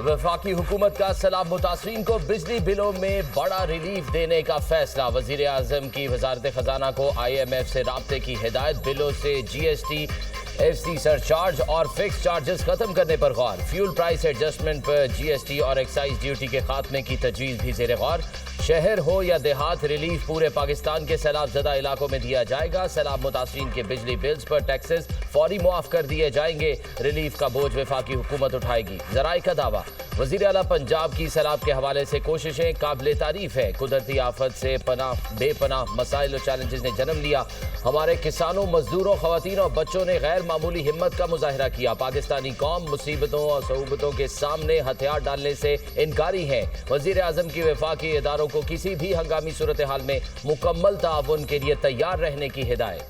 वफाकी हुकूमत का सैलाब मुतासरीन को बिजली बिलों में बड़ा रिलीफ देने का फैसला। वजीर आजम की वजारत खजाना को IMF से राब्ते की हिदायत। बिलों से GST, FC सरचार्ज और फिक्स चार्जेस खत्म करने पर गौर। फ्यूल प्राइस एडजस्टमेंट पर GST और एक्साइज ड्यूटी के खात्मे की तजवीज़ भी ज़ेरे गौर। शहर हो या देहात, रिलीफ पूरे पाकिस्तान के सैलाब ज़दा इलाकों में दिया जाएगा। सैलाब मुतासरीन के बिजली बिल्स पर टैक्सेस फौरी मुआफ कर दिए जाएंगे। रिलीफ का बोझ वफाकी हुकूमत उठाएगी। ज़राए का दावा। वज़ीर आला पंजाब की सैलाब के हवाले से कोशिशें काबिल तारीफ है। कुदरती आफत से बेपनाह मसाइल और चैलेंजेस ने जन्म लिया। हमारे किसानों, मजदूरों, खवातीन और बच्चों ने गैर मामूली हिम्मत का मुजाहिरा किया। पाकिस्तानी कौम मुसीबतों और सऊबतों के सामने हथियार डालने से इनकारी है। वज़ीर आज़म की वफाकी इदारों को किसी भी हंगामी सूरत हाल में मुकम्मल ताउन के लिए तैयार रहने की हिदायत।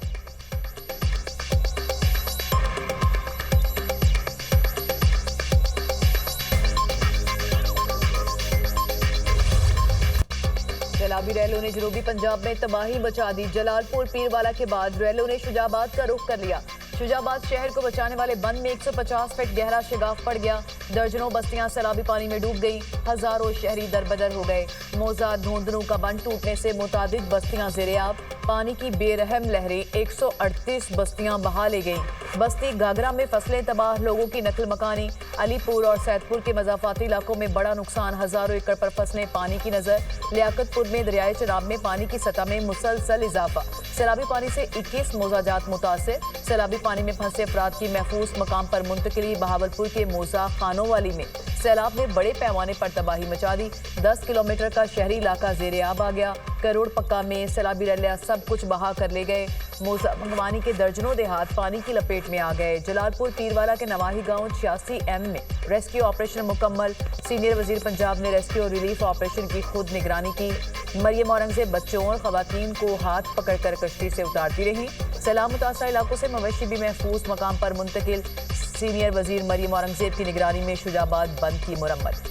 सैलाबी रैलों ने जनूबी पंजाब में तबाही मचा दी। जलालपुर पीरवाला के बाद रैलों ने शुजाबाद का रुख कर लिया। शुजाबाद शहर को बचाने वाले बंद में 150 फीट गहरा शिगाफ पड़ गया। दर्जनों बस्तियां सैलाबी पानी में डूब गई। हजारों शहरी दरबदर हो गए। मोजा धुंधनू का बंद टूटने से मुतादिद बस्तियां ज़ेरे-आब। पानी की बेरहम लहरें 138 बस्तियां बहा ले गईं। बस्ती घाघरा में फसलें तबाह, लोगों की नकल मकानी। अलीपुर और सैदपुर के मज़ाफाती इलाकों में बड़ा नुकसान, हजारों एकड़ पर फसलें पानी की नजर। लियाकतपुर में दरियाए चनाब में पानी की सतह में मुसलसल इजाफा। सैलाबी पानी से 21 मोजाजात मुतासिर। सैलाबी पानी में फंसे अफराद की महफूज मकाम पर मुंतकिली। बहावलपुर के मोजा खानोवाली में सैलाब ने बड़े पैमाने पर तबाही मचा दी। 10 किलोमीटर का शहरी इलाका ज़ेरे-आब आ गया। करोड़ पक्का में सैलाबी रैलियां सब कुछ बहा कर ले गए। मोजा मंगवानी के दर्जनों देहात पानी की लपेट में आ गए। जलालपुर पीरवाला के नवाही गांव 86M में रेस्क्यू ऑपरेशन मुकम्मल। सीनियर वजीर पंजाब ने रेस्क्यू और रिलीफ ऑपरेशन की खुद निगरानी की। मरियम औरंगजेब बच्चों और खवातीन को हाथ पकड़कर कश्ती से उतारती रही। सैलाब मुतासर इलाकों से मवेशी भी महफूज मकाम पर मुंतकिल। सीनियर वजीर मरियम औरंगजेब की निगरानी में शुजाबाद बंद की मुरम्मत।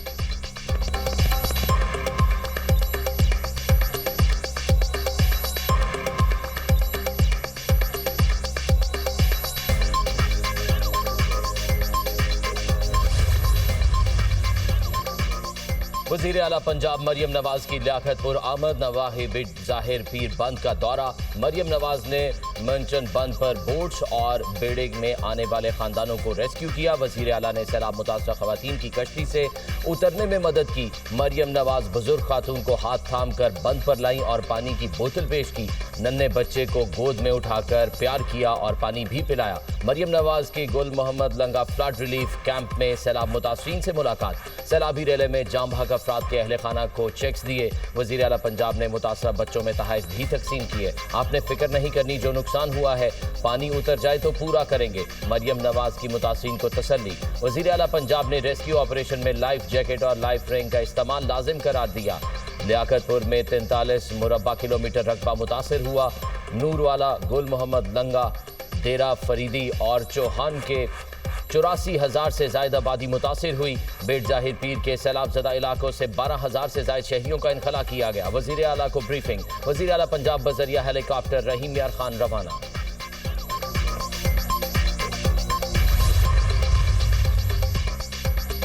वज़ीर आला पंजाब मरियम नवाज की लियाकतपुर आमद। नवाही बिट जाहिर पीर बंद का दौरा। मरियम नवाज ने मंचन बंद पर बोट्स और बेड़िंग में आने वाले खानदानों को रेस्क्यू किया। वज़ीर आला ने सैलाब मुतासर खवातीन की कश्ती से उतरने में मदद की। मरियम नवाज बुजुर्ग खातून को हाथ थाम कर बंद पर लाई और पानी की बोतल पेश की। नन्हे बच्चे को गोद में उठाकर प्यार किया और पानी भी पिलाया। मरियम नवाज की गुल मोहम्मद लंगा फ्लड रिलीफ कैंप में सैलाब मुतासरीन से मुलाकात। सैलाबी रैले में जाम भाग अफराद के अहले खाना को चेक्स दिए। वज़ीर आला पंजाब ने मुतासर बच्चों में तहफ़ भी तकसीम किए। आपने फिक्र नहीं करनी, जो नुकसान हुआ है पानी उतर जाए तो पूरा करेंगे। मरियम नवाज की मुतासरीन को तसल्ली। वज़ीर आला पंजाब ने रेस्क्यू ऑपरेशन में लाइफ जैकेट और लाइफ रिंग का इस्तेमाल लाजिम करार दिया। लियाकतपुर में 43 मुरब्बा किलोमीटर रकबा मुतासर हुआ। नूरवाला, गुल मोहम्मद लंगा, डेरा फरीदी और चौहान के 84,000 से ज्यादा आबादी मुतासिर हुई। बेट जाहिर पीर के सैलाब ज़दा इलाकों से 12,000 से ज्यादा शहरियों का इनखला किया गया। वज़ीर आला को ब्रीफिंग। वज़ीर आला पंजाब बजरिया हेलीकॉप्टर रहीम यार खान रवाना।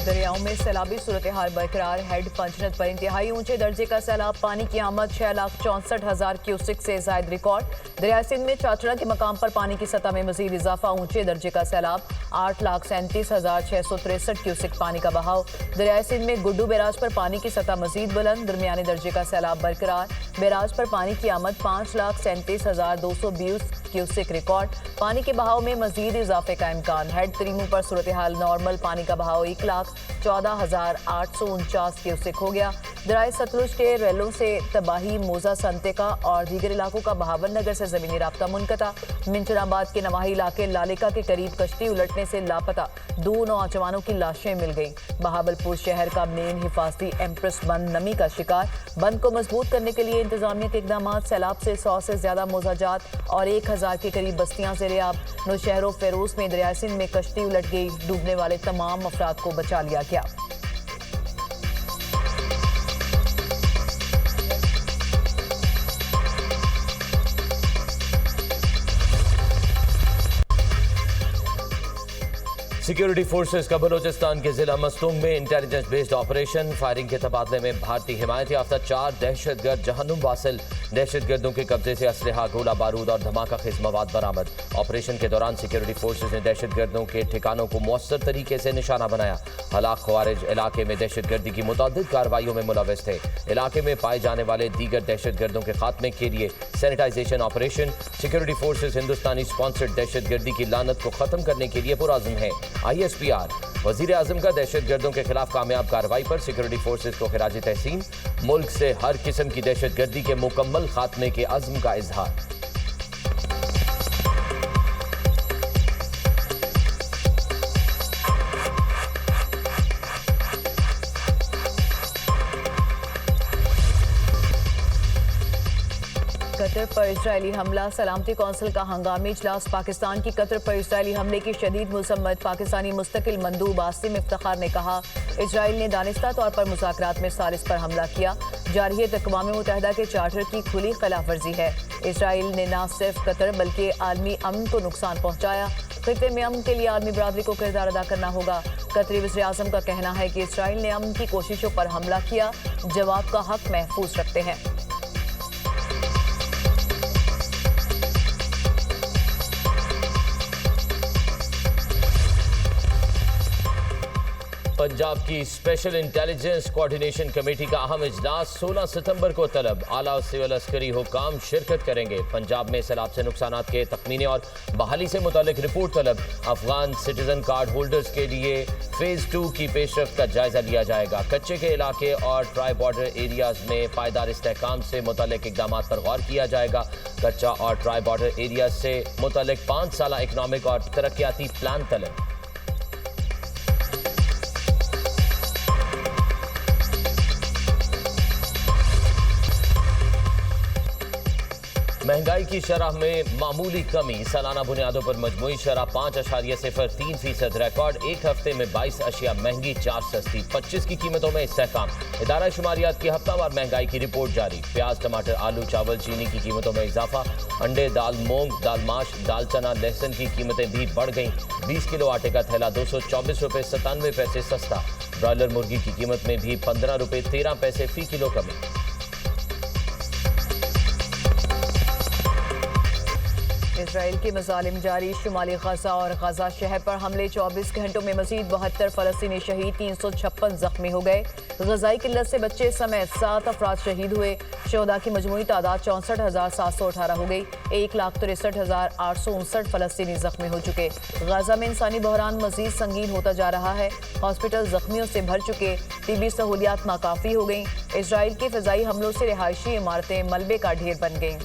दरियाओं में सैलाबी सूरत हाल बरकरार। हेड पंचनद पर इंतहाई ऊंचे दर्जे का सैलाब। पानी की आमद 6,64,000 क्यूसिक से जायद रिकॉर्ड। दरिया सिंध में चाचड़ा के मकाम पर पानी की सतह में मजीद इजाफा। ऊंचे दर्जे का सैलाब। 8,37,663 क्यूसिक पानी का बहाव। दरिया सिंध में गुड्डू बैराज पर पानी की सतह मजीद बुलंद। दरमियाने दर्जे का सैलाब बरकरार। बैराज पर पानी की आमद 5,37,220 क्यूसिक रिकॉर्ड। पानी के बहाव में मजीद इजाफे का इम्कान। हेड तरीमू पर सूरत हाल नॉर्मल। पानी का बहाव 1,14,849 क्यूसिक हो गया। दरिया सतलुज के रेलों से तबाही। मोजा, संतेका और दीगर इलाकों का बहावल नगर से जमीनी राब्ता मुनक़ता। मिंचनाबाद के नवाही इलाके लालिका के करीब कश्ती उलटने से लापता 2 नौजवानों की लाशें मिल गईं। बहावलपुर शहर का मेन हिफाजती एम्प्रेस बंद नमी का शिकार। बंद को मजबूत करने के लिए इंतजामिया के इकदाम। सैलाब से 100 से ज्यादा मोजाजात और 1,000 के करीब बस्तियां ज़ेरे-आब। नौशहरों फेरोज में दरिया सिंध में कश्ती उलट गई। डूबने वाले तमाम अफराद को बचा लिया गया। सिक्योरिटी फोर्सेस का बलोचिस्तान के जिला मस्तूंग में इंटेलिजेंस बेस्ड ऑपरेशन। फायरिंग के तबादले में भारतीय हिमायत याफ्ता 4 दहशतगर्द जहन्नुम वासिल। दहशतगर्दों के कब्जे से असलहा, गोला बारूद और धमाका खेज मवाद बरामद। ऑपरेशन के दौरान सिक्योरिटी फोर्सेस ने दहशतगर्दों के ठिकानों को मौसर तरीके से निशाना बनाया। हलाक ख्वारिज इलाके में दहशतगर्दी की मुतअद्दिद कार्रवाइयों में मुलव्वस थे। इलाके में पाए जाने वाले दीगर दहशतगर्दों के खात्मे के लिए सैनिटाइजेशन ऑपरेशन। सिक्योरिटी फोर्सेस हिंदुस्तानी स्पॉन्सर्ड दहशतगर्दी की लानत को खत्म करने के लिए पुरअज़्म है। ISPR वजीर आजम का दहशतगर्दों के खिलाफ कामयाब कार्रवाई पर सिक्योरिटी फोर्सेस को खिराज तहसीन। मुल्क से हर किस्म की दहशतगर्दी के मुकम्मल खात्मे के अज़्म का इजहार। कतर पर इजरायली हमला, सलामती कौंसिल का हंगामी इजलास। पाकिस्तान की कतर पर इजरायली हमले की शदीद मजम्मत। पाकिस्तानी मुस्तकिल मंदूब आसिम इफ्तिखार ने कहा, इजराइल ने दानिस्ता तौर पर मुज़ाकरात में सालिस पर हमला किया। जारहियत अक़वाम मुत्तहिदा के चार्टर की खुली खिलाफ वर्जी है। इजराइल ने न सिर्फ कतर बल्कि आलमी अमन को नुकसान पहुँचाया। खित्ते में अमन के लिए आलमी बरादरी को किरदार अदा करना होगा। कतरी वज़ीर आज़म का कहना है कि इजराइल ने अमन की कोशिशों पर हमला किया, जवाब का हक महफूज रखते हैं। पंजाब की स्पेशल इंटेलिजेंस कोऑर्डिनेशन कमेटी का अहम इजलास 16 सितंबर को तलब। आला सिविल अस्करी हुकाम शिरकत करेंगे। पंजाब में सैलाब से नुकसानात के तखमीने और बहाली से मुतालिक रिपोर्ट तलब। अफगान सिटीजन कार्ड होल्डर्स के लिए फेज़ 2 की पेशरफ्त का जायजा लिया जाएगा। कच्चे के इलाके और ट्राई बॉर्डर एरियाज में पायदार इस्तेहकाम से मुतालिक इकदाम पर गौर किया जाएगा। कच्चा और ट्राई बॉर्डर एरियाज से मुतालिक 5 साला इकनॉमिक और तरक्याती प्लान तलब। महंगाई की शरह में मामूली कमी। सालाना बुनियादों पर मजमूई शरह 5.03% रिकॉर्ड। एक हफ्ते में 22 अशिया महंगी, 4 सस्ती। 25 की कीमतों में इस्तेहकाम। इदारा शुमारियात की हफ्तावार महंगाई की रिपोर्ट जारी। प्याज, टमाटर, आलू, चावल, चीनी की कीमतों में इजाफा। अंडे, दाल, मूंग, दाल माश, दाल चना, लहसुन की कीमतें भी बढ़ गईं। 20 किलो आटे का थैला 224 रुपये 97 पैसे सस्ता। ब्रॉयलर मुर्गी की कीमत में भी 15 रुपये 13 पैसे फी किलो कमी। इसराइल के मजालिम जारी। शुमाली गजा और गजा शहर पर हमले। 24 घंटों में मजीद 72 फलस्तीनी शहीद, 356 जख्मी हो गए। गजाई किल्लत से बच्चे समेत 7 अफराद शहीद हुए। शोहदा की मजमूई तादाद 64,718 हो गई। 1,63,859 फलस्तीनी जख्मी हो चुके। गजा में इंसानी बहरान मजीद संगीन होता जा रहा है। हॉस्पिटल जख्मियों से भर चुके। तिबी सहूलियात नाकाफी हो गई। इसराइल के फ़िज़ाई हमलों से रिहायशी इमारतें मलबे का ढेर बन गईं।